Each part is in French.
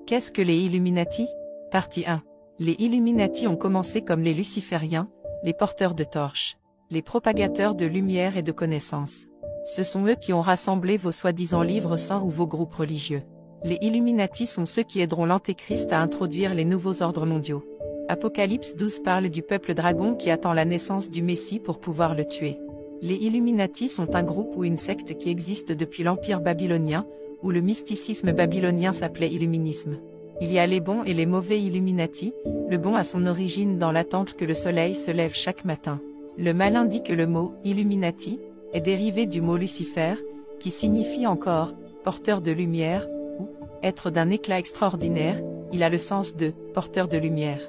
Qu'est-ce que les Illuminati? Partie 1. Les Illuminati ont commencé comme les lucifériens, les porteurs de torches, les propagateurs de lumière et de connaissances. Ce sont eux qui ont rassemblé vos soi-disant livres saints ou vos groupes religieux. Les Illuminati sont ceux qui aideront l'Antéchrist à introduire les nouveaux ordres mondiaux. Apocalypse 12 parle du peuple dragon qui attend la naissance du Messie pour pouvoir le tuer. Les Illuminati sont un groupe ou une secte qui existe depuis l'Empire babylonien, où le mysticisme babylonien s'appelait Illuminisme. Il y a les bons et les mauvais Illuminati, le bon a son origine dans l'attente que le soleil se lève chaque matin. Le malin dit que le mot « Illuminati » est dérivé du mot Lucifer, qui signifie encore « porteur de lumière » ou « être d'un éclat extraordinaire », il a le sens de « porteur de lumière ».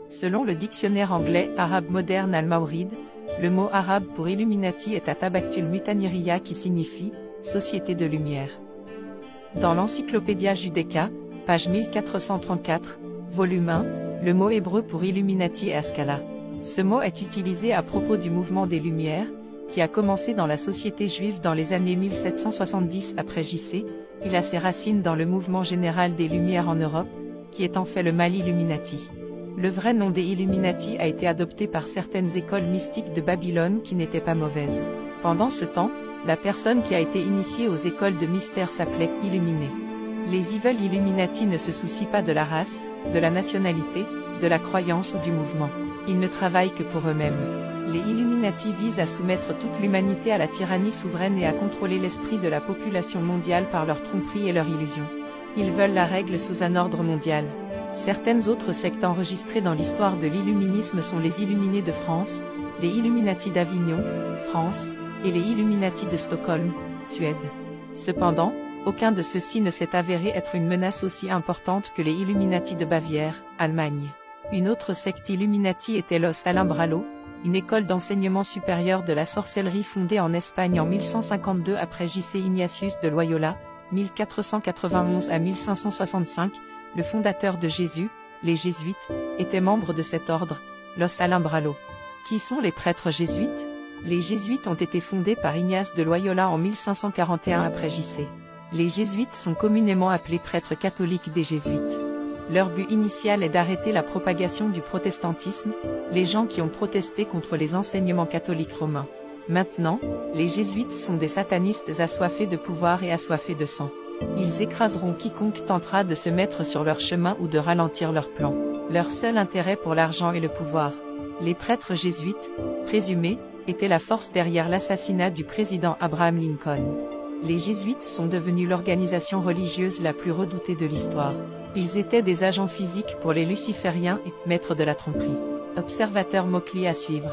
Selon le dictionnaire anglais arabe moderne Al-Mawrid, le mot arabe pour Illuminati est Atabaktul Mutaniriya qui signifie « société de lumière ». Dans l'Encyclopédia Judaica, page 1434, volume 1, le mot hébreu pour Illuminati est Haskalah. Ce mot est utilisé à propos du mouvement des Lumières, qui a commencé dans la société juive dans les années 1770 après JC. Il a ses racines dans le mouvement général des Lumières en Europe, qui est en fait le mal Illuminati. Le vrai nom des Illuminati a été adopté par certaines écoles mystiques de Babylone qui n'étaient pas mauvaises. Pendant ce temps, la personne qui a été initiée aux écoles de mystère s'appelait Illuminé. Les Evil Illuminati ne se soucient pas de la race, de la nationalité, de la croyance ou du mouvement. Ils ne travaillent que pour eux-mêmes. Les Illuminati visent à soumettre toute l'humanité à la tyrannie souveraine et à contrôler l'esprit de la population mondiale par leur tromperie et leur illusion. Ils veulent la règle sous un ordre mondial. Certaines autres sectes enregistrées dans l'histoire de l'illuminisme sont les Illuminés de France, les Illuminati d'Avignon, France, et les Illuminati de Stockholm, Suède. Cependant, aucun de ceux-ci ne s'est avéré être une menace aussi importante que les Illuminati de Bavière, Allemagne. Une autre secte Illuminati était Los Alumbrados, une école d'enseignement supérieur de la sorcellerie fondée en Espagne en 1152 après J.C. Ignatius de Loyola, 1491 à 1565, le fondateur de Jésus, les Jésuites, étaient membres de cet ordre, Los Alumbrados. Qui sont les prêtres jésuites? Les Jésuites ont été fondés par Ignace de Loyola en 1541 après J.C. Les Jésuites sont communément appelés prêtres catholiques des Jésuites. Leur but initial est d'arrêter la propagation du protestantisme, les gens qui ont protesté contre les enseignements catholiques romains. Maintenant, les Jésuites sont des satanistes assoiffés de pouvoir et assoiffés de sang. Ils écraseront quiconque tentera de se mettre sur leur chemin ou de ralentir leurs plans. Leur seul intérêt pour l'argent et le pouvoir. Les prêtres jésuites, présumés, étaient la force derrière l'assassinat du président Abraham Lincoln. Les Jésuites sont devenus l'organisation religieuse la plus redoutée de l'histoire. Ils étaient des agents physiques pour les lucifériens et maîtres de la tromperie. Observateur Mauchly à suivre.